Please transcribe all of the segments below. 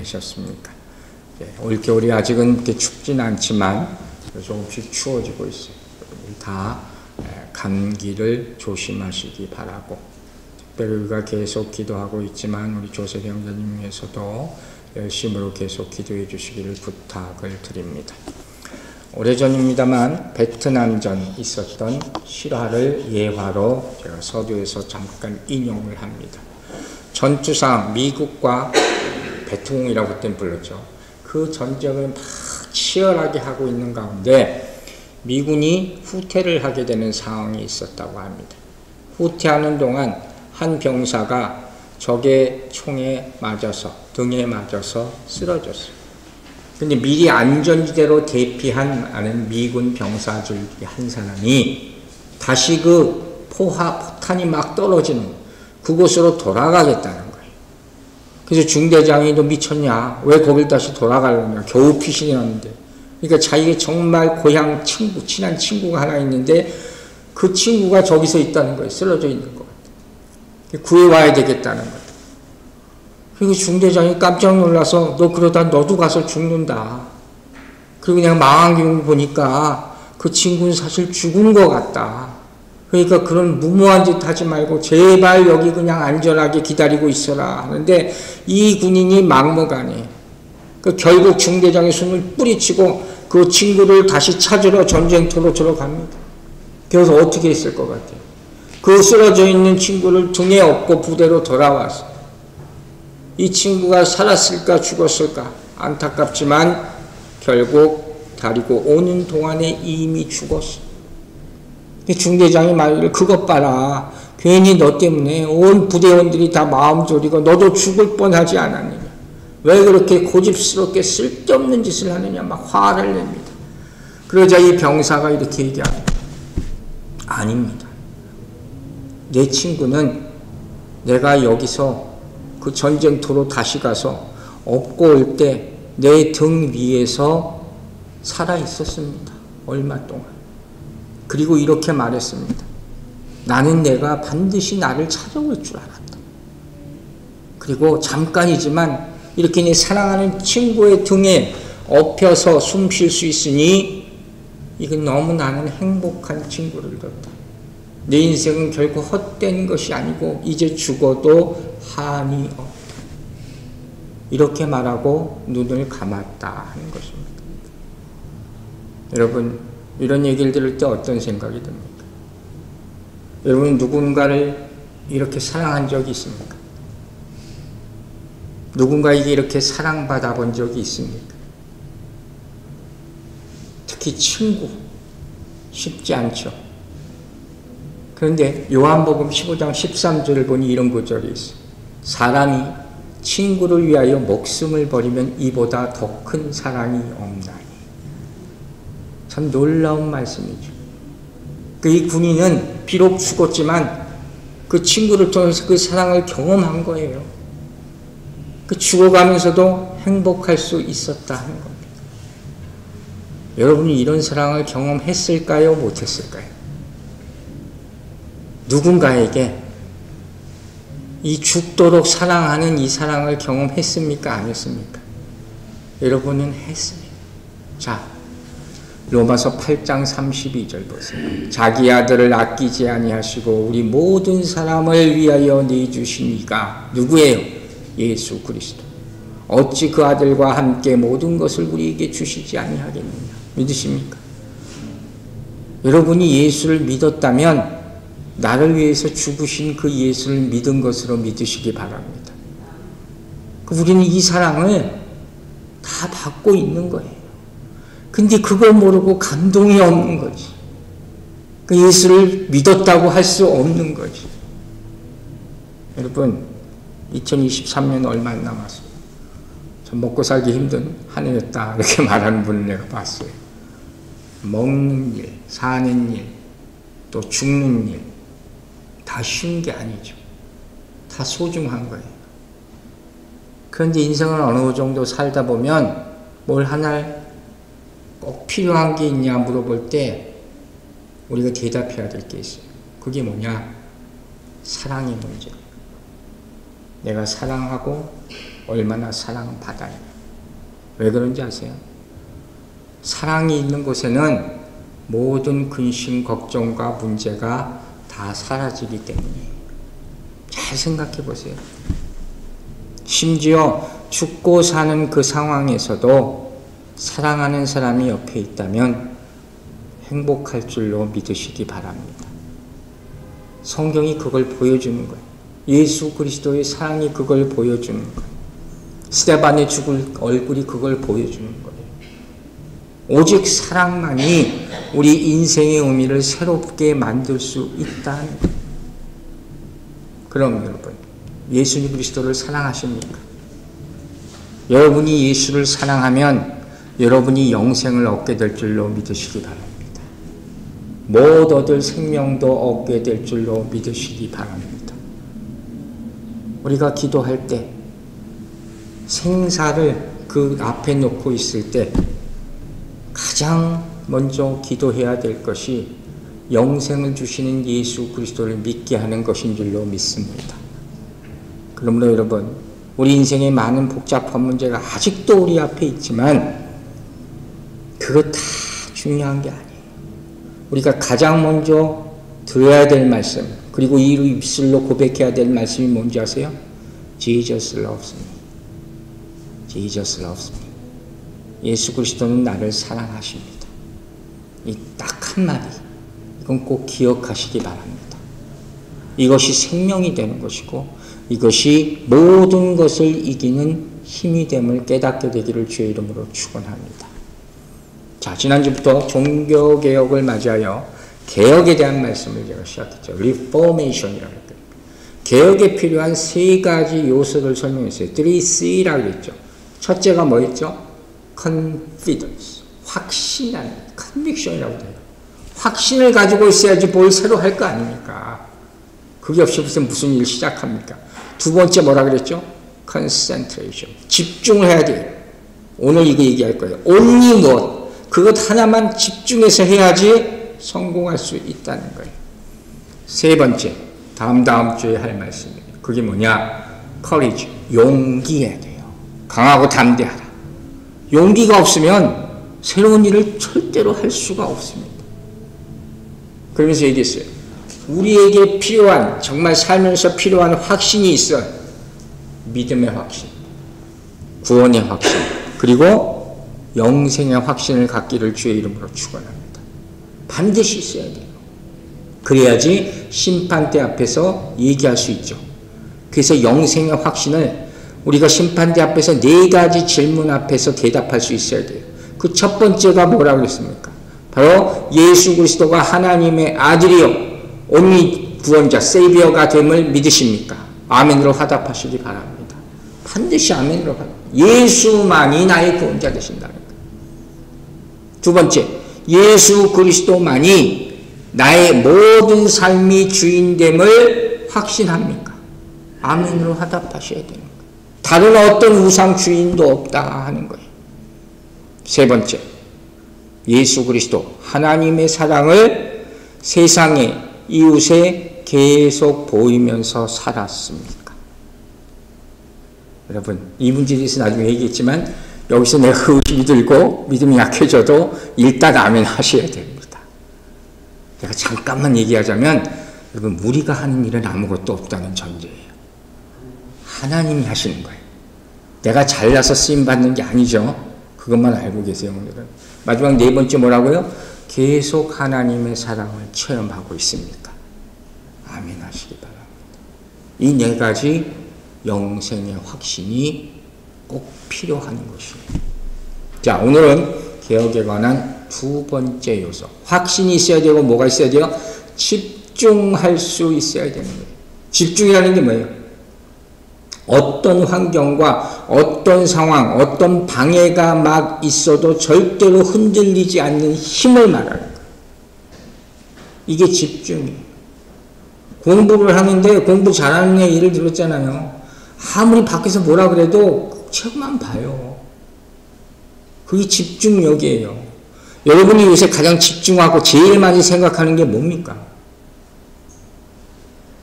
지내셨습니까? 올겨울이 아직은 그렇게 춥진 않지만 조금씩 추워지고 있어요. 다 감기를 조심하시기 바라고, 특별히 우리가 계속 기도하고 있지만 우리 조세 병자님 위해서도 열심으로 계속 기도해 주시기를 부탁을 드립니다. 오래전입니다만 베트남전 있었던 실화를 예화로 제가 서두에서 잠깐 인용을 합니다. 전투상 미국과 베트공이라고 그때 불렀죠. 그 전쟁을 막 치열하게 하고 있는 가운데 미군이 후퇴를 하게 되는 상황이 있었다고 합니다. 후퇴하는 동안 한 병사가 적의 총에 맞아서, 등에 맞아서 쓰러졌어요. 근데 미리 안전지대로 대피한 미군 병사 중에 한 사람이 다시 그 포탄이 막 떨어지는 그곳으로 돌아가겠다는 거예요. 그래서 중대장이 너 미쳤냐? 왜 거길 다시 돌아가려냐? 겨우 피신이 났는데. 그러니까 자기가 정말 고향 친구, 친한 친구가 하나 있는데 그 친구가 저기서 있다는 거예요. 쓰러져 있는 것 같아요. 구해와야 되겠다는 거예요. 그리고 중대장이 깜짝 놀라서 너 그러다 너도 가서 죽는다. 그리고 그냥 망한 경우 보니까 그 친구는 사실 죽은 것 같다. 그러니까 그런 무모한 짓 하지 말고 제발 여기 그냥 안전하게 기다리고 있어라 하는데 이 군인이 막무가내. 결국 중대장의 숨을 뿌리치고 그 친구를 다시 찾으러 전쟁터로 들어갑니다. 그래서 어떻게 했을 것 같아요? 그 쓰러져 있는 친구를 등에 업고 부대로 돌아와서 이 친구가 살았을까 죽었을까 안타깝지만 결국 데리고 오는 동안에 이미 죽었어. 중대장이 말을 그것 봐라. 괜히 너 때문에 온 부대원들이 다 마음 졸이고 너도 죽을 뻔하지 않았느냐. 왜 그렇게 고집스럽게 쓸데없는 짓을 하느냐 막 화를 냅니다. 그러자 이 병사가 이렇게 얘기합니다. 아닙니다. 내 친구는 내가 여기서 그 전쟁터로 다시 가서 업고 올 때 내 등 위에서 살아 있었습니다. 얼마 동안. 그리고 이렇게 말했습니다. 나는 내가 반드시 나를 찾아올 줄 알았다. 그리고 잠깐이지만 이렇게 내 사랑하는 친구의 등에 엎혀서 숨 쉴 수 있으니 이건 너무 나는 행복한 친구를 뒀다. 내 인생은 결코 헛된 것이 아니고 이제 죽어도 한이 없다. 이렇게 말하고 눈을 감았다 하는 것입니다. 여러분, 이런 얘기를 들을 때 어떤 생각이 듭니까? 여러분, 누군가를 이렇게 사랑한 적이 있습니까? 누군가에게 이렇게 사랑받아 본 적이 있습니까? 특히 친구, 쉽지 않죠. 그런데 요한복음 15장 13절을 보니 이런 구절이 있어요. 사람이 친구를 위하여 목숨을 버리면 이보다 더 큰 사랑이 없나니. 참 놀라운 말씀이죠. 이 군인은 비록 죽었지만 그 친구를 통해서 그 사랑을 경험한 거예요. 죽어가면서도 행복할 수 있었다 하는 겁니다. 여러분이 이런 사랑을 경험했을까요? 못했을까요? 누군가에게 이 죽도록 사랑하는 이 사랑을 경험했습니까? 안 했습니까? 여러분은 했습니다. 자, 로마서 8장 32절 보세요. 자기 아들을 아끼지 아니하시고 우리 모든 사람을 위하여 내주신 이가 누구예요? 예수 그리스도. 어찌 그 아들과 함께 모든 것을 우리에게 주시지 아니하겠느냐. 믿으십니까? 여러분이 예수를 믿었다면 나를 위해서 죽으신 그 예수를 믿은 것으로 믿으시기 바랍니다. 우리는 이 사랑을 다 받고 있는 거예요. 근데 그걸 모르고 감동이 없는 거지. 그 예수를 믿었다고 할 수 없는 거지. 여러분, 2023년 얼마 안 남았어요. 전 먹고 살기 힘든 한 해였다 이렇게 말하는 분을 내가 봤어요. 먹는 일, 사는 일, 또 죽는 일 다 쉬운 게 아니죠. 다 소중한 거예요. 그런데 인생을 어느 정도 살다 보면 뭘 하나 꼭 필요한 게 있냐 물어볼 때 우리가 대답해야 될 게 있어요. 그게 뭐냐? 사랑의 문제. 내가 사랑하고 얼마나 사랑받아요. 왜 그런지 아세요? 사랑이 있는 곳에는 모든 근심, 걱정과 문제가 다 사라지기 때문에 잘 생각해 보세요. 심지어 죽고 사는 그 상황에서도 사랑하는 사람이 옆에 있다면 행복할 줄로 믿으시기 바랍니다. 성경이 그걸 보여주는 거예요. 예수 그리스도의 사랑이 그걸 보여주는 거예요. 스데반의 죽을 얼굴이 그걸 보여주는 거예요. 오직 사랑만이 우리 인생의 의미를 새롭게 만들 수 있다는 거예요. 그럼 여러분, 예수님 그리스도를 사랑하십니까? 여러분이 예수를 사랑하면 여러분이 영생을 얻게 될 줄로 믿으시기 바랍니다. 못 얻을 생명도 얻게 될 줄로 믿으시기 바랍니다. 우리가 기도할 때 생사를 그 앞에 놓고 있을 때 가장 먼저 기도해야 될 것이 영생을 주시는 예수 그리스도를 믿게 하는 것인 줄로 믿습니다. 그러므로 여러분, 우리 인생에 많은 복잡한 문제가 아직도 우리 앞에 있지만 그거 다 중요한 게 아니에요. 우리가 가장 먼저 들어야 될 말씀, 그리고 이 입술로 고백해야 될 말씀이 뭔지 아세요? Jesus loves me. Jesus loves me. 예수 그리스도는 나를 사랑하십니다. 이 딱 한마디, 이건 꼭 기억하시기 바랍니다. 이것이 생명이 되는 것이고 이것이 모든 것을 이기는 힘이 됨을 깨닫게 되기를 주의 이름으로 축원합니다. 자, 지난주부터 종교개혁을 맞이하여 개혁에 대한 말씀을 제가 시작했죠. Reformation이라고 했거든요. 개혁에 필요한 세 가지 요소를 설명했어요. 3C라고 했죠. 첫째가 뭐였죠? Confidence, 확신하는, Conviction이라고 해요. 확신을 가지고 있어야지 뭘 새로 할 거 아닙니까? 그게 없이 무슨 일 시작합니까? 두 번째 뭐라 그랬죠? Concentration, 집중을 해야 돼요. 오늘 이거 얘기할 거예요. Only what, 그것 하나만 집중해서 해야지 성공할 수 있다는 거예요. 세 번째, 다음 주에 할 말씀이에요. 그게 뭐냐? Courage, 용기해야 돼요. 강하고 담대하라. 용기가 없으면 새로운 일을 절대로 할 수가 없습니다. 그러면서 얘기했어요. 우리에게 필요한, 정말 살면서 필요한 확신이 있어요. 믿음의 확신, 구원의 확신, 그리고 영생의 확신을 갖기를 주의 이름으로 축원합니다. 반드시 있어야 돼요. 그래야지 심판대 앞에서 얘기할 수 있죠. 그래서 영생의 확신을 우리가 심판대 앞에서 4가지 질문 앞에서 대답할 수 있어야 돼요. 그 첫 번째가 뭐라고 그랬습니까? 바로 예수 그리스도가 하나님의 아들이요 온리 구원자 세이비어가 됨을 믿으십니까? 아멘으로 화답하시기 바랍니다. 반드시 아멘으로 화답. 예수만이 나의 구원자 되신다는 거예요. 두 번째, 예수 그리스도만이 나의 모든 삶이 주인됨을 확신합니까? 아멘으로 화답하셔야 되는 거예요. 다른 어떤 우상 주인도 없다 하는 거예요. 세 번째, 예수 그리스도 하나님의 사랑을 세상에 이웃에 계속 보이면서 살았습니까? 여러분, 이 문제에 대해서 나중에 얘기했지만 여기서 내가 의심이 들고 믿음이 약해져도 일단 아멘 하셔야 됩니다. 내가 잠깐만 얘기하자면 여러분, 우리가 하는 일은 아무것도 없다는 전제예요. 하나님이 하시는 거예요. 내가 잘나서 쓰임받는 게 아니죠. 그것만 알고 계세요. 오늘은. 마지막 네 번째 뭐라고요? 계속 하나님의 사랑을 체험하고 있습니까? 아멘 하시기 바랍니다. 이 4가지 영생의 확신이 꼭 필요한 것이에요. 자, 오늘은 개혁에 관한 두 번째 요소. 확신이 있어야 되고 뭐가 있어야 돼요? 집중할 수 있어야 되는 거예요. 집중이라는 게 뭐예요? 어떤 환경과 어떤 상황, 어떤 방해가 막 있어도 절대로 흔들리지 않는 힘을 말하는 거예요. 이게 집중이에요. 공부를 하는데 공부 잘하는 애 예를 들었잖아요. 아무리 밖에서 뭐라 그래도 책만 봐요. 그게 집중력이에요. 여러분이 요새 가장 집중하고 제일 많이 생각하는 게 뭡니까?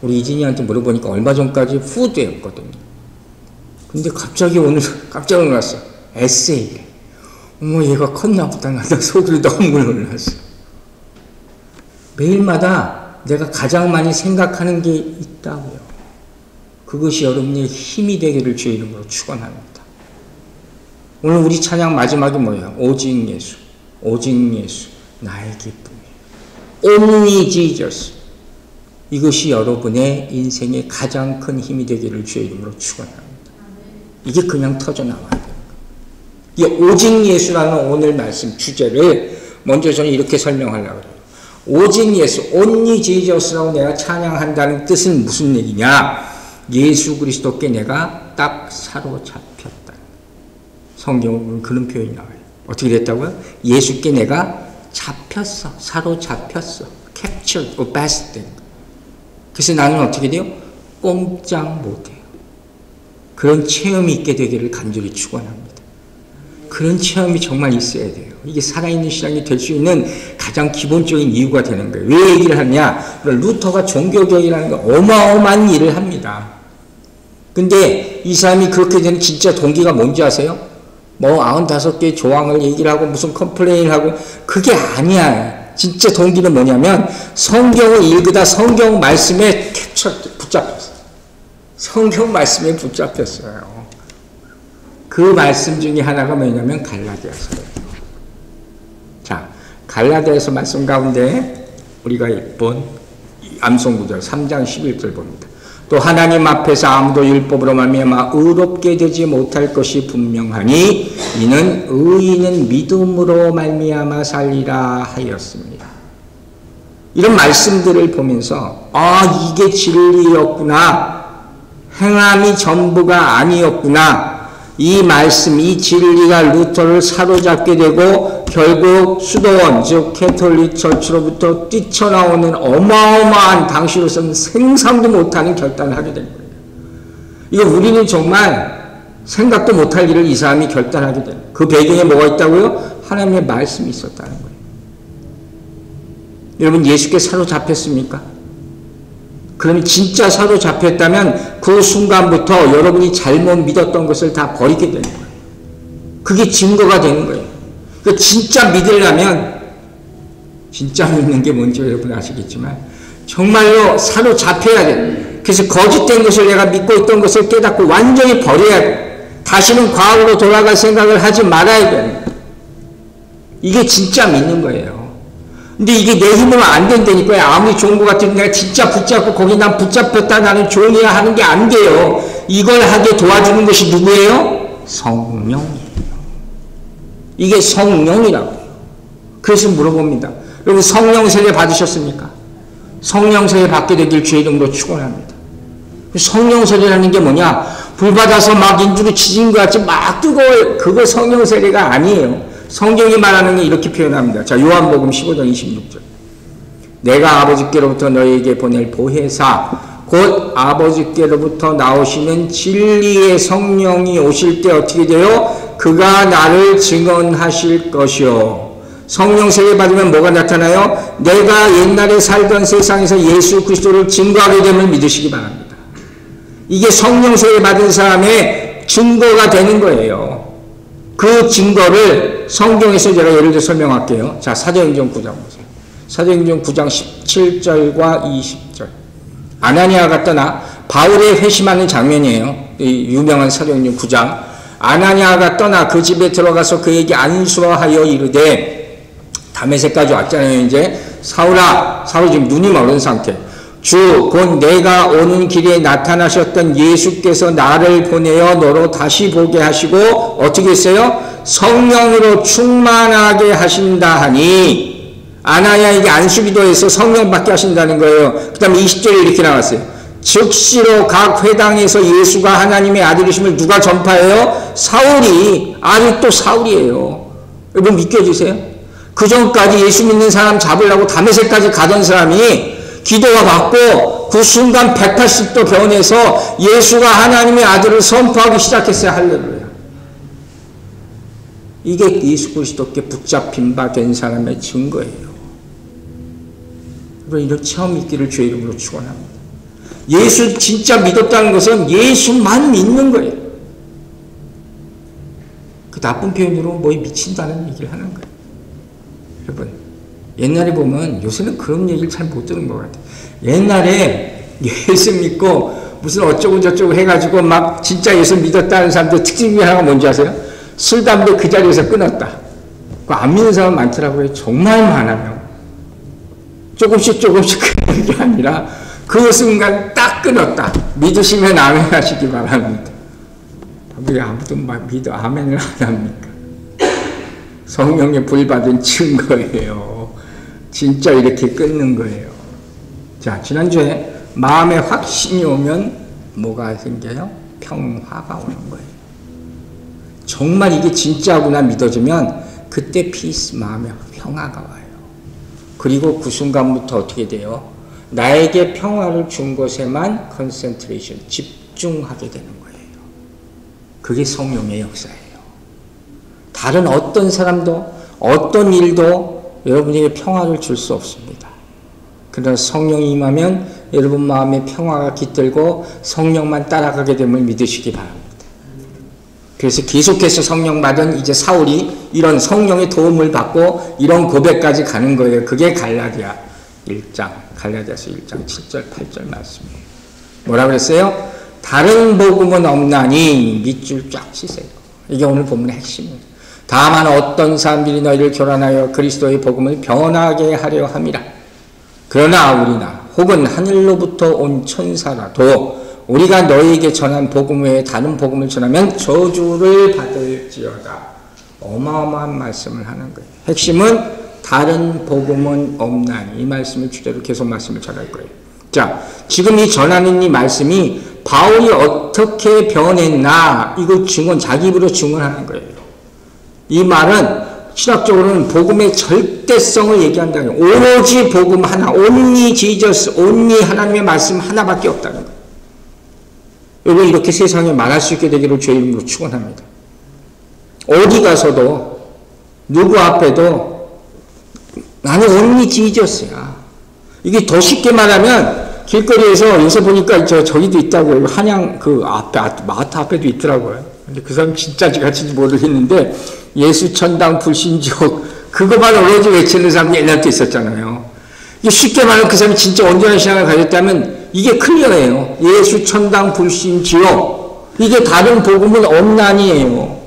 우리 이진이한테 물어보니까 얼마 전까지 푸드였거든요. 근데 갑자기 오늘 깜짝 놀랐어. 에세이래. 어머, 얘가 컸나 보다. 나 속으로 너무 놀랐어. 매일마다 내가 가장 많이 생각하는 게 있다고요. 그것이 여러분의 힘이 되기를 주의 이름으로 축원합니다. 오늘 우리 찬양 마지막이 뭐예요? 오직 예수, 오직 예수, 나의 기쁨이에요. Only Jesus. 이것이 여러분의 인생의 가장 큰 힘이 되기를 주의 이름으로 축원합니다. 이게 그냥 터져나와야 돼요. 이 오직 예수라는 오늘 말씀 주제를 먼저 저는 이렇게 설명하려고 해요. 오직 예수, Only Jesus라고 내가 찬양한다는 뜻은 무슨 얘기냐? 예수 그리스도께 내가 딱 사로잡혔다. 성경은 그런 표현이 나와요. 어떻게 됐다고요? 예수께 내가 잡혔어. 사로잡혔어. captured or bested. 그래서 나는 어떻게 돼요? 꼼짝 못해요. 그런 체험이 있게 되기를 간절히 축원합니다. 그런 체험이 정말 있어야 돼요. 이게 살아있는 신앙이 될 수 있는 가장 기본적인 이유가 되는 거예요. 왜 얘기를 하냐? 루터가 종교개혁이라는 거 어마어마한 일을 합니다. 근데 이 사람이 그렇게 되는 진짜 동기가 뭔지 아세요? 뭐 95개의 조항을 얘기를 하고 무슨 컴플레인을 하고 그게 아니야. 진짜 동기는 뭐냐면 성경을 읽으다 성경 말씀에 붙잡혔어요. 성경 말씀에 붙잡혔어요. 그 말씀 중에 하나가 뭐냐면 갈라디아서예요. 자, 갈라디아서 말씀 가운데 우리가 본 암송구절 3장 11절 봅니다. 또 하나님 앞에서 아무도 율법으로 말미암아 의롭게 되지 못할 것이 분명하니 이는 의인은 믿음으로 말미암아 살리라 하였습니다. 이런 말씀들을 보면서 아, 이게 진리였구나. 행함이 전부가 아니었구나. 이 말씀, 이 진리가 루터를 사로잡게 되고 결국 수도원, 즉 캐톨릭 처치로부터 뛰쳐나오는 어마어마한 당시로서는 생상도 못하는 결단을 하게 된 거예요. 이거 우리는 정말 생각도 못할 일을 이 사람이 결단하게 돼요. 그 배경에 뭐가 있다고요? 하나님의 말씀이 있었다는 거예요. 여러분, 예수께 사로잡혔습니까? 그러면 진짜 사로잡혔다면 그 순간부터 여러분이 잘못 믿었던 것을 다 버리게 되는 거예요. 그게 증거가 되는 거예요. 그러니까 진짜 믿으려면 진짜 믿는 게 뭔지 여러분 아시겠지만 정말로 사로잡혀야 돼요. 그래서 거짓된 것을 내가 믿고 있던 것을 깨닫고 완전히 버려야 돼요. 다시는 과거로 돌아갈 생각을 하지 말아야 돼요. 이게 진짜 믿는 거예요. 근데 이게 내 힘으로 안 된다니까요. 아무리 좋은 것 같으면 내가 진짜 붙잡고 거기 난 붙잡혔다 나는 종이야 하는 게 안 돼요. 이걸 하게 도와주는 것이 누구예요? 성령이에요. 이게 성령이라고. 그래서 물어봅니다. 여러분 성령 세례 받으셨습니까? 성령 세례 받게 되길 주의 이름으로 축원합니다. 성령 세례라는 게 뭐냐? 불 받아서 막 인중에 치진 것 같이 막 뜨거워요. 그거 성령 세례가 아니에요. 성경이 말하는 게 이렇게 표현합니다. 자, 요한복음 15장 26절. 내가 아버지께로부터 너희에게 보낼 보혜사 곧 아버지께로부터 나오시는 진리의 성령이 오실 때 어떻게 돼요? 그가 나를 증언하실 것이요. 성령 세례 받으면 뭐가 나타나요? 내가 옛날에 살던 세상에서 예수 그리스도를 증거하게 됨을 믿으시기 바랍니다. 이게 성령 세례 받은 사람의 증거가 되는 거예요. 그 증거를 성경에서 제가 예를 들어 설명할게요. 자, 사도행전 9장 보세요. 사도행전 9장 17절과 20절. 아나니아가 떠나 바울의 회심하는 장면이에요. 이 유명한 사도행전 9장. 아나니아가 떠나 그 집에 들어가서 그에게 안수하여 이르되 다메섹까지 왔잖아요. 이제 사울아, 사울 지금 눈이 멀은 상태. 주, 곧 내가 오는 길에 나타나셨던 예수께서 나를 보내어 너로 다시 보게 하시고 어떻게 했어요? 성령으로 충만하게 하신다 하니 아나니아에게 안수기도해서 성령 받게 하신다는 거예요. 그 다음에 20절에 이렇게 나왔어요. 즉시로 각 회당에서 예수가 하나님의 아들이심을 누가 전파해요? 사울이. 아직도 사울이에요. 여러분 믿겨지세요? 그 전까지 예수 믿는 사람 잡으려고 다메섹까지 가던 사람이 기도가 받고 그 순간 180도 변해서 예수가 하나님의 아들을 선포하기 시작했어요. 할렐루야. 이게 예수 그리스도께 붙잡힌 바 된 사람의 증거예요. 여러분 이런 체험이 있기를 주의 이름으로 축원합니다. 예수 진짜 믿었다는 것은 예수만 믿는 거예요. 그 나쁜 표현으로 뭐에 미친다는 얘기를 하는 거예요. 여러분, 옛날에 보면 요새는 그런 얘기를 잘 못 듣는 것 같아요. 옛날에 예수 믿고 무슨 어쩌고 저쩌고 해가지고 막 진짜 예수 믿었다는 사람들 특징 중에 하나가 뭔지 아세요? 술, 담배 그 자리에서 끊었다. 안 믿는 사람 많더라고요. 정말 많아요. 조금씩 끊는 게 아니라 그 순간 딱 끊었다. 믿으시면 아멘 하시기 바랍니다. 왜 아무도 믿어 아멘을 안 합니까? 성령의 불 받은 증거예요. 진짜 이렇게 끊는 거예요. 자, 지난주에 마음에 확신이 오면 뭐가 생겨요? 평화가 오는 거예요. 정말 이게 진짜구나 믿어지면 그때 피스, 마음에 평화가 와요. 그리고 그 순간부터 어떻게 돼요? 나에게 평화를 준 것에만 컨센트레이션, 집중하게 되는 거예요. 그게 성령의 역사예요. 다른 어떤 사람도 어떤 일도 여러분에게 평화를 줄 수 없습니다. 그러나 성령이 임하면 여러분 마음에 평화가 깃들고 성령만 따라가게 됨을 믿으시기 바랍니다. 그래서 계속해서 성령 받은 이제 사울이 이런 성령의 도움을 받고 이런 고백까지 가는 거예요. 그게 갈라디아 1장, 갈라디아서 1장 7절 8절 말씀이에요. 뭐라 그랬어요? 다른 복음은 없나니 밑줄 쫙 치세요. 이게 오늘 본문의 핵심입니다. 다만 어떤 사람들이 너희를 교란하여 그리스도의 복음을 변하게 하려 함이라. 그러나 우리나 혹은 하늘로부터 온 천사라도 우리가 너희에게 전한 복음 외에 다른 복음을 전하면 저주를 받을지어다. 어마어마한 말씀을 하는 거예요. 핵심은 다른 복음은 없나니. 이 말씀을 주제로 계속 말씀을 전할 거예요. 자, 지금 이 전하는 이 말씀이 바울이 어떻게 변했나 이거 자기 입으로 증언하는 거예요. 이 말은 신학적으로는 복음의 절대성을 얘기한다는 거예요. 오로지 복음 하나, only Jesus, only 하나님의 말씀 하나밖에 없다는 거예요. 여러분 이렇게 세상에 말할 수 있게 되기를 주의 이름으로 축원합니다. 어디 가서도 누구 앞에도 나는 only Jesus야. 이게 더 쉽게 말하면 길거리에서 요새 보니까 저기도 있다고요. 한양 그 앞에 마트 앞에도 있더라고요. 근데 그 사람 진짜인지 가짜인지 모르겠는데 예수 천당 불신지옥 그거만 오로지 외치는 사람이 옛날부터 있었잖아요. 이게 쉽게 말하면 그 사람이 진짜 온전한 신앙을 가졌다면 이게 클리어예요. 예수 천당 불신지옥 이게 다른 복음은 없나니예요.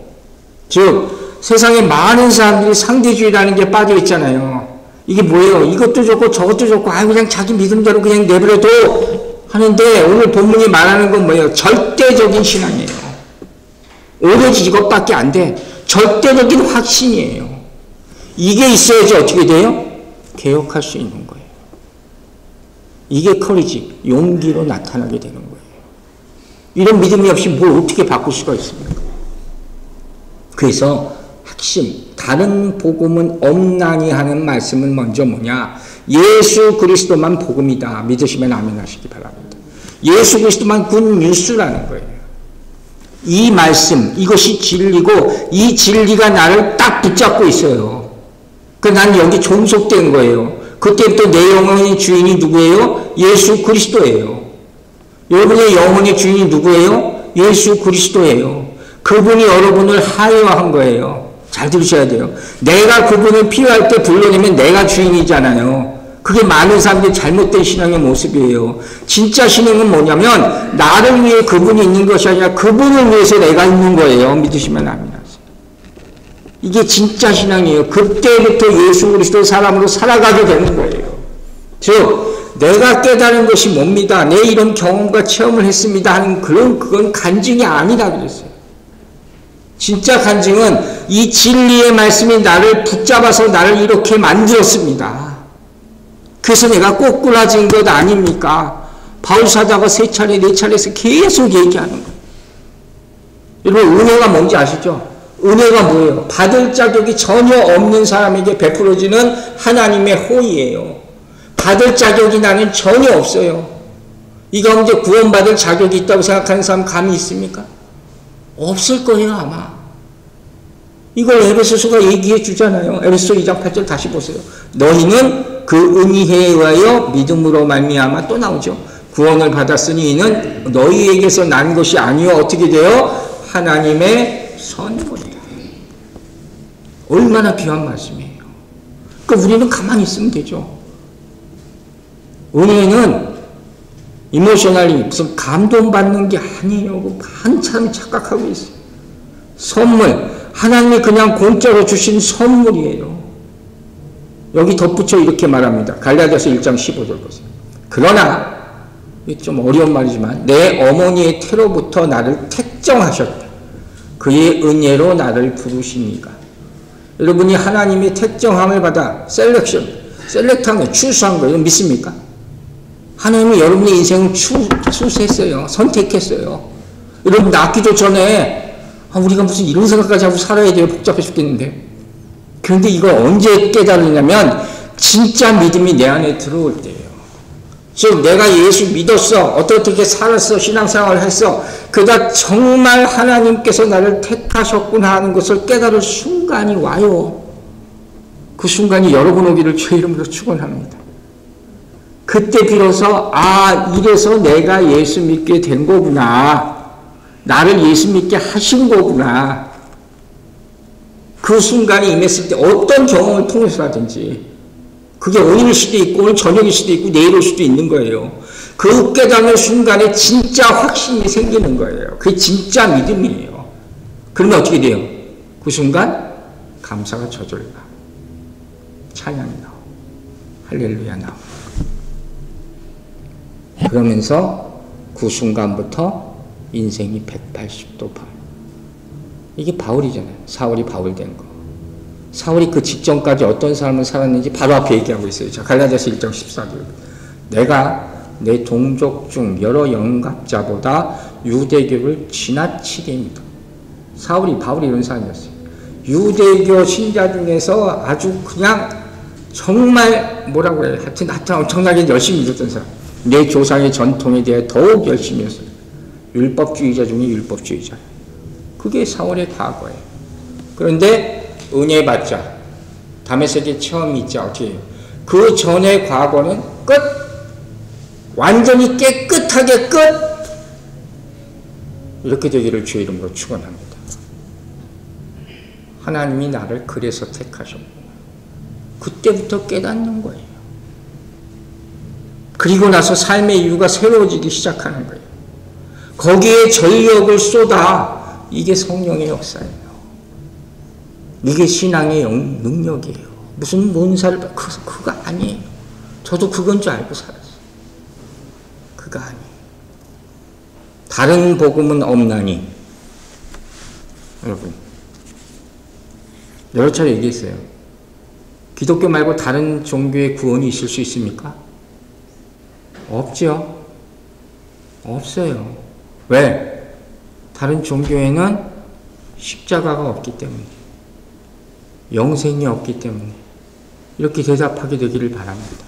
즉 세상에 많은 사람들이 상대주의라는 게 빠져 있잖아요. 이게 뭐예요? 이것도 좋고 저것도 좋고 그냥 자기 믿음대로 그냥 내버려둬 하는데 오늘 본문이 말하는 건 뭐예요? 절대적인 신앙이에요. 오로지 이것밖에 안 돼. 절대적인 확신이에요. 이게 있어야지 어떻게 돼요? 개혁할 수 있는 거예요. 이게 커리지, 용기로 나타나게 되는 거예요. 이런 믿음이 없이 뭘 어떻게 바꿀 수가 있습니까? 그래서 핵심, 다른 복음은 없나니 하는 말씀은 먼저 뭐냐? 예수 그리스도만 복음이다. 믿으시면 아멘 하시기 바랍니다. 예수 그리스도만 굿뉴스라는 거예요. 이 말씀, 이것이 진리고 이 진리가 나를 딱 붙잡고 있어요. 난 여기 종속된 거예요. 그때부터 내 영혼의 주인이 누구예요? 예수 그리스도예요. 여러분의 영혼의 주인이 누구예요? 예수 그리스도예요. 그분이 여러분을 하여한 거예요. 잘 들으셔야 돼요. 내가 그분을 필요할 때 불러내면 내가 주인이잖아요. 그게 많은 사람들이 잘못된 신앙의 모습이에요. 진짜 신앙은 뭐냐면 나를 위해 그분이 있는 것이 아니라 그분을 위해서 내가 있는 거예요. 믿으시면 아멘. 이게 진짜 신앙이에요. 그때부터 예수 그리스도의 사람으로 살아가게 되는 거예요. 즉 내가 깨달은 것이 뭡니다. 내 이런 경험과 체험을 했습니다 하는 그건 간증이 아니라 그랬어요. 진짜 간증은 이 진리의 말씀이 나를 붙잡아서 나를 이렇게 만들었습니다. 그래서 내가 꼬꾸라진 것 아닙니까? 바울 사자가 3차례 4차례에서 계속 얘기하는 거예요. 여러분 은혜가 뭔지 아시죠? 은혜가 뭐예요? 받을 자격이 전혀 없는 사람에게 베풀어지는 하나님의 호의예요. 받을 자격이 나는 전혀 없어요. 이 가운데 구원받을 자격이 있다고 생각하는 사람 감이 있습니까? 없을 거예요 아마. 이걸 에베소서가 얘기해 주잖아요. 에베소서 2장 8절 다시 보세요. 너희는 그 은혜에 의하여 믿음으로 말미암아 또 나오죠. 구원을 받았으니 이는 너희에게서 난 것이 아니요 어떻게 돼요? 하나님의 선물이다. 얼마나 귀한 말씀이에요. 그러니까 우리는 가만히 있으면 되죠. 은혜는 이모셔널이 무슨 감동받는 게 아니에요. 많은 사람이 착각하고 있어요. 선물, 하나님이 그냥 공짜로 주신 선물이에요. 여기 덧붙여 이렇게 말합니다. 갈라디아서 1장 15절 보세요. 그러나 좀 어려운 말이지만 내 어머니의 태로부터 나를 택정하셨다. 그의 은혜로 나를 부르시니까. 여러분이 하나님의 택정함을 받아 셀렉트한 거, 추수한 거, 이건 믿습니까? 하나님이 여러분의 인생을 추수했어요. 선택했어요. 여러분 낳기도 전에 우리가 무슨 이런 생각까지 하고 살아야 돼요. 복잡해 죽겠는데. 그런데 이걸 언제 깨달으냐면 진짜 믿음이 내 안에 들어올 때예요. 즉 내가 예수 믿었어. 어떻게 살았어. 신앙생활을 했어. 그러다 정말 하나님께서 나를 택하셨구나 하는 것을 깨달을 순간이 와요. 그 순간이 여러분 오기를 주의 이름으로 축원합니다. 그때 비로소 이래서 내가 예수 믿게 된 거구나. 나를 예수 믿게 하신 거구나. 그 순간이 임했을 때 어떤 경험을 통해서라든지 그게 오늘일 수도 있고 오늘 저녁일 수도 있고 내일일 수도 있는 거예요. 그 깨닫는 순간에 진짜 확신이 생기는 거예요. 그게 진짜 믿음이에요. 그러면 어떻게 돼요? 그 순간 감사가 저절로 나와. 찬양이 나와. 할렐루야 나와. 그러면서 그 순간부터 인생이 180도 바뀌어요. 이게 바울이잖아요. 사울이 바울 된 거. 사울이 그 직전까지 어떤 삶을 살았는지 바로 앞에 얘기하고 있어요. 자, 갈라디아서 1장 14절. 내가 내 동족 중 여러 영갑자보다 유대교를 지나치게 믿어. 바울이 이런 사람이었어요. 유대교 신자 중에서 아주 그냥 정말 뭐라고 해요. 하여튼 엄청나게 열심히 믿었던 사람. 내 조상의 전통에 대해 더욱 열심히 했어요. 율법주의자 중에 율법주의자. 그게 사울의 과거예요. 그런데 은혜 받자. 다메섹의 체험이 있자. 어떻게 해요? 그 전의 과거는 끝. 완전히 깨끗하게 끝. 이렇게 되기를 주의 이름으로 축원합니다. 하나님이 나를 그래서 택하셨고 그때부터 깨닫는 거예요. 그리고 나서 삶의 이유가 새로워지기 시작하는 거예요. 거기에 전력을 쏟아. 이게 성령의 역사예요. 이게 신앙의 능력이에요. 무슨 논사를 그거 아니에요. 저도 그건 줄 알고 살았어요. 그거 아니에요. 다른 복음은 없나니. 여러분 여러 차례 얘기했어요. 기독교 말고 다른 종교의 구원이 있을 수 있습니까? 없죠. 없어요. 왜? 다른 종교에는 십자가가 없기 때문에, 영생이 없기 때문에. 이렇게 대답하게 되기를 바랍니다.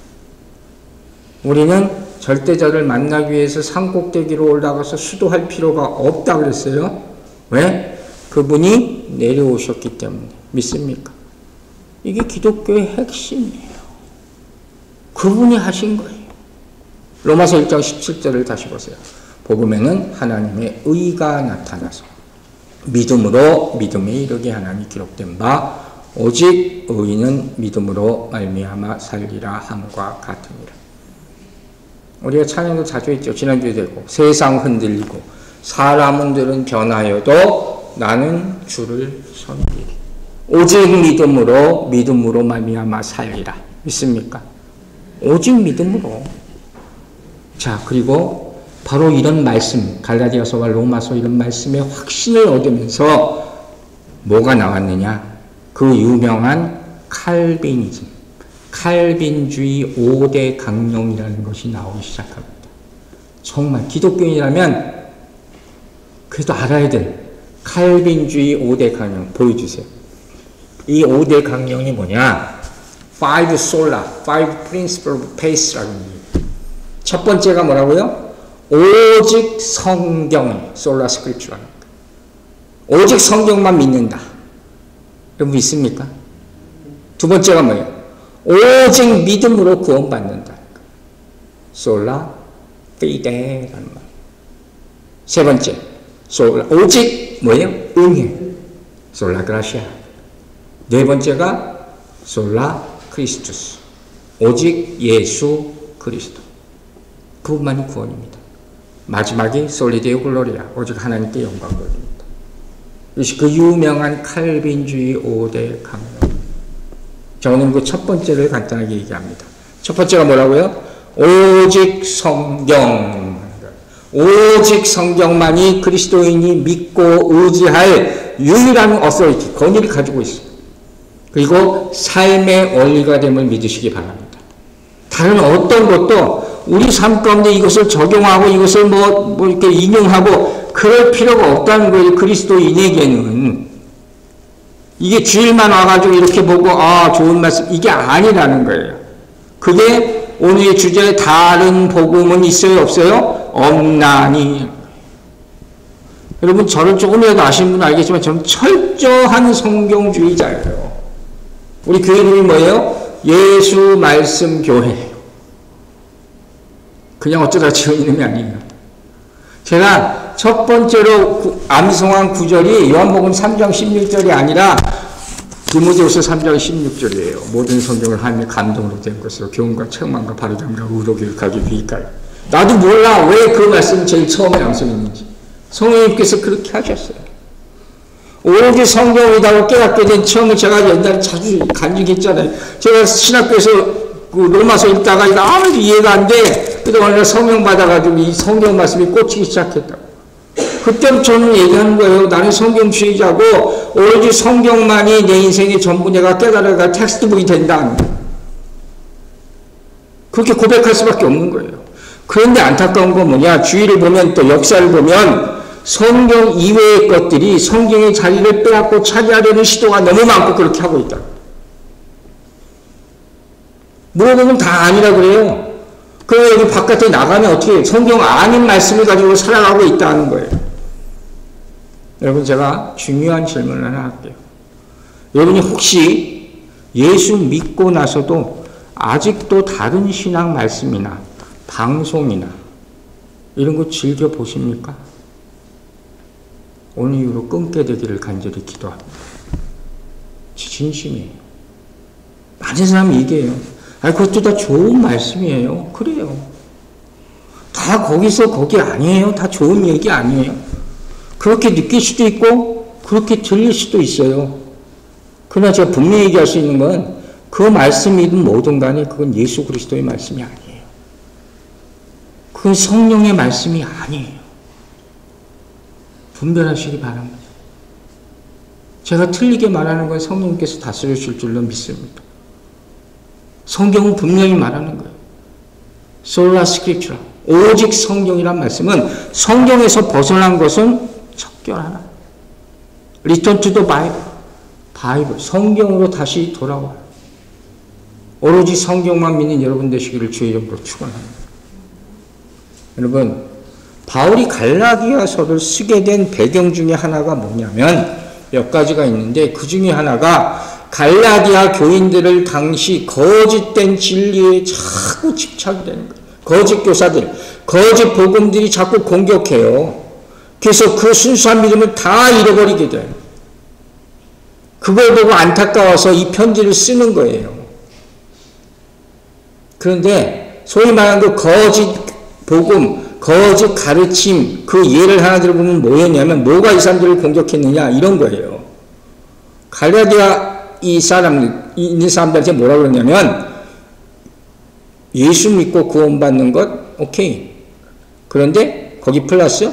우리는 절대자를 만나기 위해서 산꼭대기로 올라가서 수도할 필요가 없다 그랬어요. 왜? 그분이 내려오셨기 때문에. 믿습니까? 이게 기독교의 핵심이에요. 그분이 하신 거예요. 로마서 1장 17절을 다시 보세요. 복음에는 하나님의 의가 나타나서 믿음으로 믿음에 이르게 하나니 기록된 바 오직 의인은 믿음으로 말미암아 살리라 함과 같으니라. 우리가 찬양도 자주 했죠. 지난주에도 했고 세상 흔들리고 사람들은 변하여도 나는 주를 섬기리. 오직 믿음으로 말미암아 살리라. 믿습니까? 오직 믿음으로. 자, 그리고 바로 이런 말씀, 갈라디아서와 로마서 이런 말씀의 확신을 얻으면서 뭐가 나왔느냐? 그 유명한 칼빈이즘, 칼빈주의 5대 강령이라는 것이 나오기 시작합니다. 정말 기독교인이라면 그래도 알아야 될 칼빈주의 5대 강령 보여주세요. 이 5대 강령이 뭐냐? Five sola, five principle of faith라고 합니다. 첫 번째가 뭐라고요? 오직 성경, sola scripture. 오직 성경만 믿는다. 여러분 믿습니까? 두 번째가 뭐예요? 오직 믿음으로 구원받는다. sola fide라는 말. 세 번째, sola, 오직 뭐예요? 은혜. sola gratia. 네 번째가 솔라 크리스투스. 오직 예수 그리스도. 그분만이 구원입니다. 마지막이 솔리데오 글로리아. 오직 하나님께 영광 돌립니다. 이것이 그 유명한 칼빈주의 5대 강론. 자, 오늘 그 첫 번째를 간단하게 얘기합니다. 첫 번째가 뭐라고요? 오직 성경. 오직 성경만이 그리스도인이 믿고 의지할 유일한 어서리티, 권위를 가지고 있습니다. 그리고 삶의 원리가 됨을 믿으시기 바랍니다. 다른 어떤 것도 우리 삶 가운데 이것을 적용하고 이것을 뭐 이렇게 인용하고 그럴 필요가 없다는 거예요. 그리스도인에게는. 이게 주일만 와가지고 이렇게 보고, 아, 좋은 말씀, 이게 아니라는 거예요. 그게 오늘의 주제에 다른 복음은 있어요, 없어요? 없나니. 여러분, 저를 조금이라도 아시는 분은 알겠지만 저는 철저한 성경주의자예요. 우리 교회 이름이 뭐예요? 예수 말씀 교회예요. 그냥 어쩌다 지은 이름이 아니에요. 제가 첫 번째로 암송한 구절이 요한복음 3장 16절이 아니라 디모데후서 3장 16절이에요. 모든 성경을 하나님의 감동으로 된 것으로 교훈과 책망과 바르게 의로 교육하기 위하여. 나도 몰라 왜 그 말씀을 제일 처음에 암송했는지. 성령님께서 그렇게 하셨어요. 오로지 성경이라고 깨닫게 된 처음에 제가 옛날에 자주 간증했잖아요. 제가 신학교에서 그 로마서 읽다가 이거 아무도 이해가 안 돼. 그래서 어느 날 성령 받아가지고 이 성경 말씀이 꽂히기 시작했다고. 그때부터 저는 얘기하는 거예요. 나는 성경주의자고 오로지 성경만이 내 인생의 전부 내가 깨달아가 텍스트북이 된다. 그렇게 고백할 수밖에 없는 거예요. 그런데 안타까운 건 뭐냐. 주의를 보면 또 역사를 보면 성경 이외의 것들이 성경의 자리를 빼앗고 차지하려는 시도가 너무 많고 그렇게 하고 있다. 물어보면 다 아니라 그래요. 그래서 여기 바깥에 나가면 어떻게 해요? 성경 아닌 말씀을 가지고 살아가고 있다는 거예요. 여러분, 제가 중요한 질문을 하나 할게요. 여러분이 혹시 예수 믿고 나서도 아직도 다른 신앙 말씀이나 방송이나 이런 거 즐겨 보십니까? 오늘 이후로 끊게 되기를 간절히 기도합니다. 진심이에요. 많은 사람이 얘기해요. 그것도 다 좋은 말씀이에요. 그래요. 다 거기서 거기 아니에요. 다 좋은 얘기 아니에요. 그렇게 느낄 수도 있고 그렇게 들릴 수도 있어요. 그러나 제가 분명히 얘기할 수 있는 건 그 말씀이든 뭐든 간에 그건 예수 그리스도의 말씀이 아니에요. 그건 성령의 말씀이 아니에요. 분별하시기 바랍니다. 제가 틀리게 말하는 건 성령님께서 다스려 주실 줄로 믿습니다. 성경은 분명히 말하는 거예요. 솔라 스크립처라. 오직 성경이란 말씀은 성경에서 벗어난 것은 척결하라. Return to the Bible. 바이블. 성경으로 다시 돌아와. 오로지 성경만 믿는 여러분 되시기를 주의 이름으로 축원합니다. 여러분, 바울이 갈라디아서를 쓰게 된 배경 중에 하나가 뭐냐면 몇 가지가 있는데 그 중에 하나가 갈라디아 교인들을 당시 거짓된 진리에 자꾸 집착이 되는 거예요. 거짓 교사들, 거짓 복음들이 자꾸 공격해요. 그래서 그 순수한 믿음을 다 잃어버리게 돼요. 그걸 보고 안타까워서 이 편지를 쓰는 거예요. 그런데 소위 말하는 그 거짓 복음, 거짓 가르침, 그 예를 하나 들어보면 뭐였냐면 뭐가 이 사람들을 공격했느냐 이런 거예요. 갈라디아 있는 사람들한테 뭐라고 그러냐면 예수 믿고 구원받는 것 오케이. 그런데 거기 플러스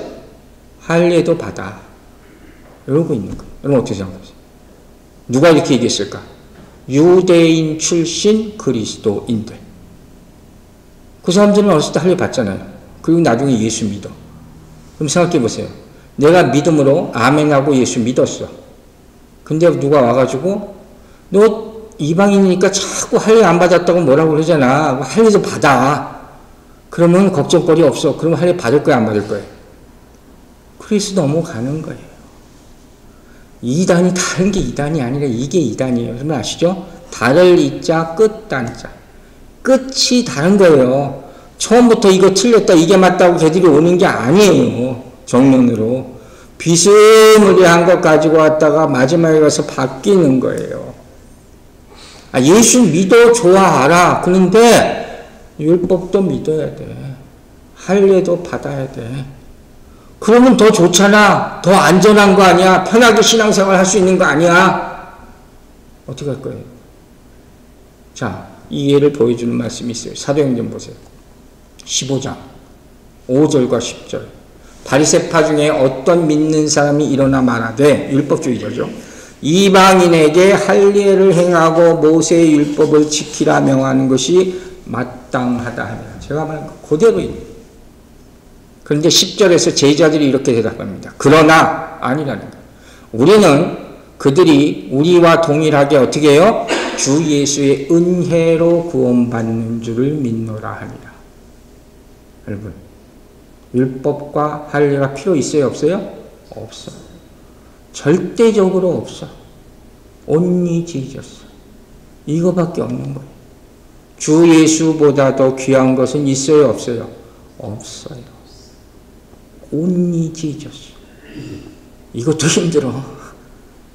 할례도 받아. 이러고 있는 거예요. 여러분 어떻게 생각하세요? 누가 이렇게 얘기했을까? 유대인 출신 그리스도인들. 그 사람들은 어렸을 때 할례 받잖아요. 그리고 나중에 예수 믿어. 그럼 생각해 보세요. 내가 믿음으로 아멘하고 예수 믿었어. 근데 누가 와가지고 너 이방인이니까 자꾸 할례 안 받았다고 뭐라고 그러잖아. 할례도 받아. 그러면 걱정거리 없어. 그러면 할례 받을 거야, 안 받을 거야? 그래서 넘어가는 거예요. 이단이 다른 게 이단이 아니라 이게 이단이에요. 여러분 아시죠? 달을 이자 끝 단자. 끝이 다른 거예요. 처음부터 이거 틀렸다 이게 맞다고 걔들이 오는 게 아니에요. 정면으로. 비스무리한 것 가지고 왔다가 마지막에 가서 바뀌는 거예요. 예수 믿어 좋아하라. 그런데 율법도 믿어야 돼. 할례도 받아야 돼. 그러면 더 좋잖아. 더 안전한 거 아니야. 편하게 신앙생활 할 수 있는 거 아니야. 어떻게 할 거예요? 자, 이 예를 보여주는 말씀이 있어요. 사도행전 보세요. 15장 5절과 10절. 바리새파 중에 어떤 믿는 사람이 일어나 말하되, 율법주의자죠. 이방인에게 할례를 행하고 모세의 율법을 지키라 명하는 것이 마땅하다 하며. 제가 말한 거 그대로입니다. 그런데 10절에서 제자들이 이렇게 대답합니다. 그러나 아니라는 거예요. 우리는 그들이 우리와 동일하게 어떻게 해요? 주 예수의 은혜로 구원받는 줄을 믿노라 하니라. 여러분, 율법과 할례가 필요 있어요? 없어요? 없어. 절대적으로 없어. only Jesus. 이거밖에 없는 거예요. 주 예수보다 더 귀한 것은 있어요? 없어요? 없어요. only Jesus. 이것도 힘들어.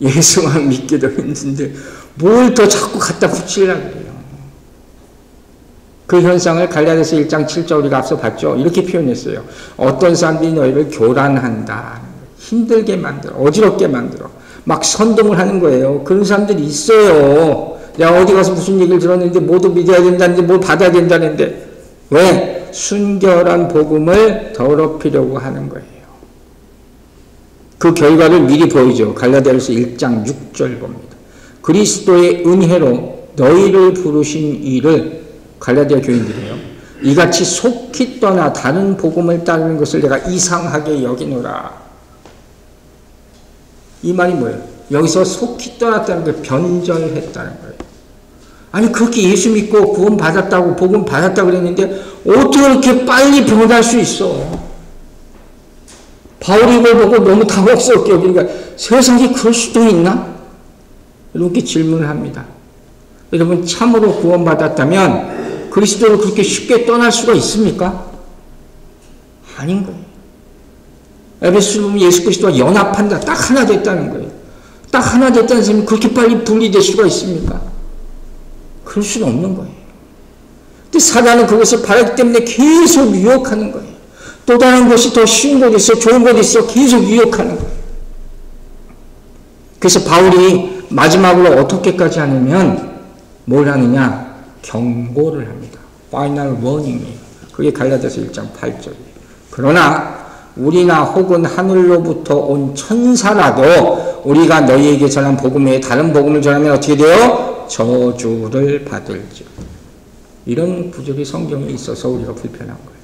예수만 믿기도 힘든데 뭘 더 자꾸 갖다 붙이려고 그래요. 그 현상을 갈라디아서 1장 7절 우리가 앞서 봤죠. 이렇게 표현했어요. 어떤 사람들이 너희를 교란한다. 힘들게 만들어. 어지럽게 만들어. 막 선동을 하는 거예요. 그런 사람들이 있어요. 내가 어디 가서 무슨 얘기를 들었는데 모두 믿어야 된다는데 뭘 받아야 된다는데. 왜? 순결한 복음을 더럽히려고 하는 거예요. 그 결과를 미리 보이죠. 갈라디아서 1장 6절 봅니다. 그리스도의 은혜로 너희를 부르신 이를, 갈라디아 교인들이에요. 이같이 속히 떠나 다른 복음을 따르는 것을 내가 이상하게 여기노라. 이 말이 뭐예요? 여기서 속히 떠났다는 걸 변절했다는 거예요. 아니 그렇게 예수 믿고 구원 받았다고 복음 받았다고 그랬는데 어떻게 그렇게 빨리 변할 수 있어? 바울이 이걸 보고 너무 당혹스럽게 여기니까 세상에 그럴 수도 있나? 이렇게 질문을 합니다. 여러분 참으로 구원 받았다면 그리스도를 그렇게 쉽게 떠날 수가 있습니까? 아닌 거예요. 에베소서 보면 예수 그리스도와 연합한다. 딱 하나 됐다는 거예요. 딱 하나 됐다는 사람이 그렇게 빨리 분리될 수가 있습니까? 그럴 수는 없는 거예요. 근데 사단은 그것을 바라기 때문에 계속 유혹하는 거예요. 또 다른 것이 더 쉬운 것이 있어, 좋은 것이 있어, 계속 유혹하는 거예요. 그래서 바울이 마지막으로 어떻게까지 하냐면 뭘 하느냐? 경고를 합니다. Final warning이에요. 그게 갈라디아서 1장 8절이에요. 그러나 우리나 혹은 하늘로부터 온 천사라도 우리가 너희에게 전한 복음 외에 다른 복음을 전하면 어떻게 돼요? 저주를 받을지. 이런 구절이 성경에 있어서 우리가 불편한 거예요.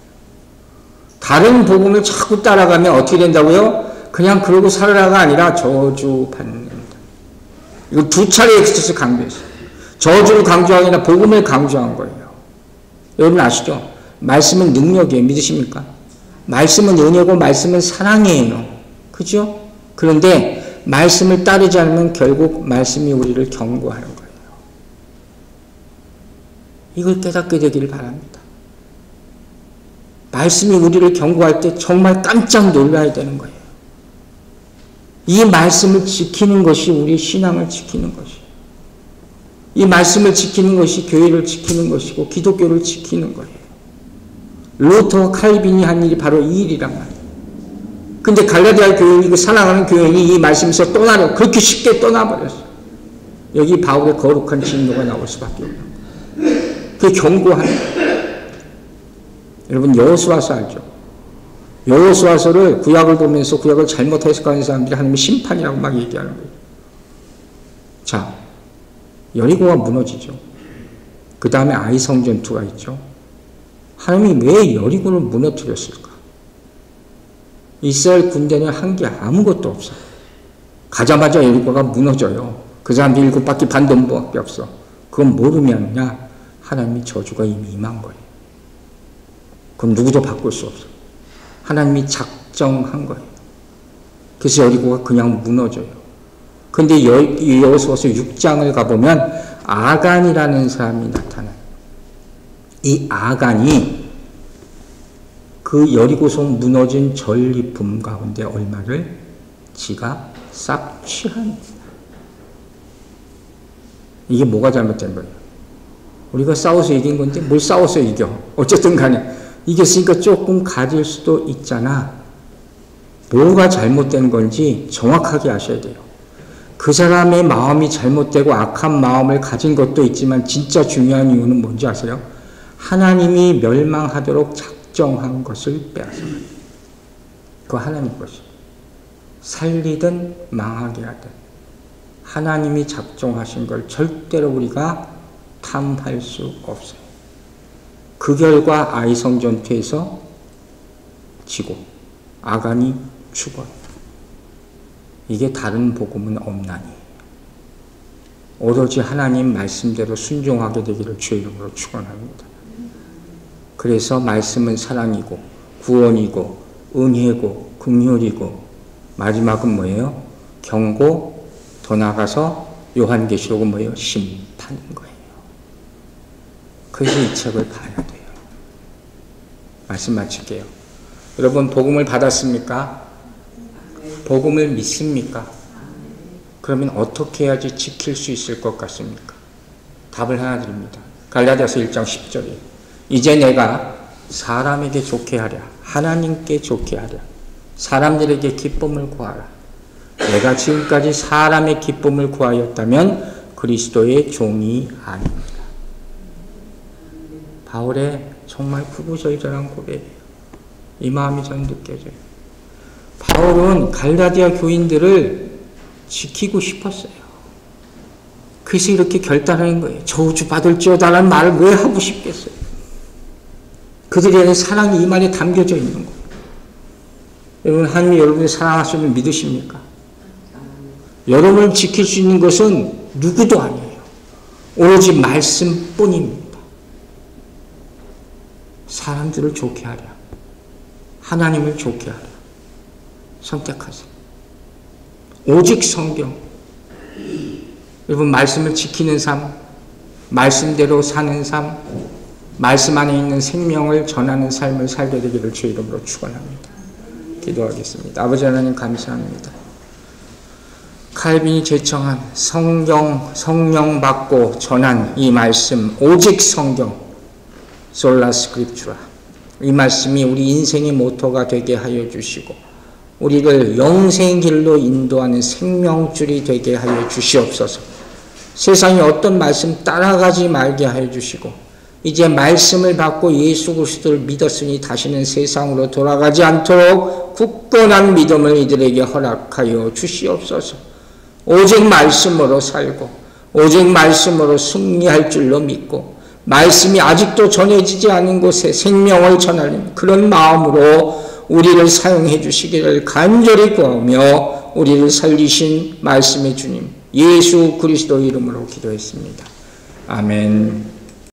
다른 복음을 자꾸 따라가면 어떻게 된다고요? 그냥 그러고 살아라가 아니라 저주받는다. 이거 두 차례 엑스터스 강조했어요. 저주를 강조하기 아니라 복음을 강조한 거예요. 여러분 아시죠? 말씀은 능력이에요. 믿으십니까? 말씀은 은혜고 말씀은 사랑이에요. 그죠? 그런데 말씀을 따르지 않으면 결국 말씀이 우리를 경고하는 거예요. 이걸 깨닫게 되기를 바랍니다. 말씀이 우리를 경고할 때 정말 깜짝 놀라야 되는 거예요. 이 말씀을 지키는 것이 우리 신앙을 지키는 것이에요. 이 말씀을 지키는 것이 교회를 지키는 것이고 기독교를 지키는 거예요. 루터, 칼빈이 한 일이 바로 이 일이란 말이에요. 근데 갈라디아 교인이, 그 사랑하는 교인이 이 말씀에서 떠나려 그렇게 쉽게 떠나버렸어요. 여기 바울의 거룩한 진노가 나올 수밖에 없는 거예요. 그게 경고하는 거예요. 여러분 여호수아서 알죠? 여호수아서를 구약을 보면서 구약을 잘못 해석하는 사람들이 하나님의 심판이라고 막 얘기하는 거예요. 자, 여리고가 무너지죠. 그 다음에 아이성 전투가 있죠. 하나님이 왜 여리고를 무너뜨렸을까? 이스라엘 군대는 한 게 아무것도 없어. 가자마자 여리고가 무너져요. 그 사람들 7바퀴 반동밖에 없어. 그건 모르면야 하나님이 저주가 이미 임한 거예요. 그건 누구도 바꿀 수 없어. 하나님이 작정한 거예요. 그래서 여리고가 그냥 무너져요. 근데 여호수아서 6장을 가보면 아간이라는 사람이 나타나요. 이 아간이 그 여리고성 무너진 전리품 가운데 얼마를 지가 싹 취합니다. 이게 뭐가 잘못된 거예요? 우리가 싸워서 이긴 건데 뭘 싸워서 이겨? 어쨌든 간에 이겼으니까 조금 가질 수도 있잖아. 뭐가 잘못된 건지 정확하게 아셔야 돼요. 그 사람의 마음이 잘못되고 악한 마음을 가진 것도 있지만 진짜 중요한 이유는 뭔지 아세요? 하나님이 멸망하도록 작정한 것을 빼앗아요. 그거 하나님 것이. 살리든 망하게 하든 하나님이 작정하신 걸 절대로 우리가 탐할 수 없어요. 그 결과 아이성 전투에서 지고 아간이 죽어요. 이게 다른 복음은 없나니 오로지 하나님 말씀대로 순종하게 되기를 주의 이름으로 축원합니다. 그래서 말씀은 사랑이고 구원이고 은혜고 긍휼이고 마지막은 뭐예요? 경고, 더 나아가서 요한계시록은 뭐예요? 심판인 거예요. 그래서 이 책을 봐야 돼요. 말씀 마칠게요. 여러분 복음을 받았습니까? 복음을 믿습니까? 그러면 어떻게 해야지 지킬 수 있을 것 같습니까? 답을 하나 드립니다. 갈라디아서 1장 10절이에요. 이제 내가 사람에게 좋게 하랴, 하나님께 좋게 하랴, 사람들에게 기쁨을 구하라. 내가 지금까지 사람의 기쁨을 구하였다면 그리스도의 종이 아닙니다. 바울의 정말 구구절절한 고백이에요. 이 마음이 저는 느껴져요. 바울은 갈라디아 교인들을 지키고 싶었어요. 그래서 이렇게 결단하는 거예요. 저주 받을지어다라는 말을 왜 하고 싶겠어요? 그들에게 사랑이 이 말에 담겨져 있는 거예요. 여러분, 하나님이 여러분을 사랑하심을 믿으십니까? 여러분을 지킬 수 있는 것은 누구도 아니에요. 오로지 말씀뿐입니다. 사람들을 좋게 하랴, 하나님을 좋게 하랴. 선택하세요. 오직 성경. 여러분, 말씀을 지키는 삶, 말씀대로 사는 삶, 말씀 안에 있는 생명을 전하는 삶을 살게 되기를 주의 이름으로 축원합니다. 기도하겠습니다. 아버지 하나님 감사합니다. 칼빈이 제청한 성령 받고 전한 이 말씀, 오직 성경, 솔라 스크립추라. 이 말씀이 우리 인생의 모토가 되게 하여 주시고 우리를 영생 길로 인도하는 생명줄이 되게 하여 주시옵소서. 세상에 어떤 말씀 따라가지 말게 하여 주시고 이제 말씀을 받고 예수 그리스도를 믿었으니 다시는 세상으로 돌아가지 않도록 굳건한 믿음을 이들에게 허락하여 주시옵소서. 오직 말씀으로 살고 오직 말씀으로 승리할 줄로 믿고 말씀이 아직도 전해지지 않은 곳에 생명을 전하는 그런 마음으로 우리를 사용해 주시기를 간절히 구하며 우리를 살리신 말씀의 주님 예수 그리스도 이름으로 기도했습니다. 아멘.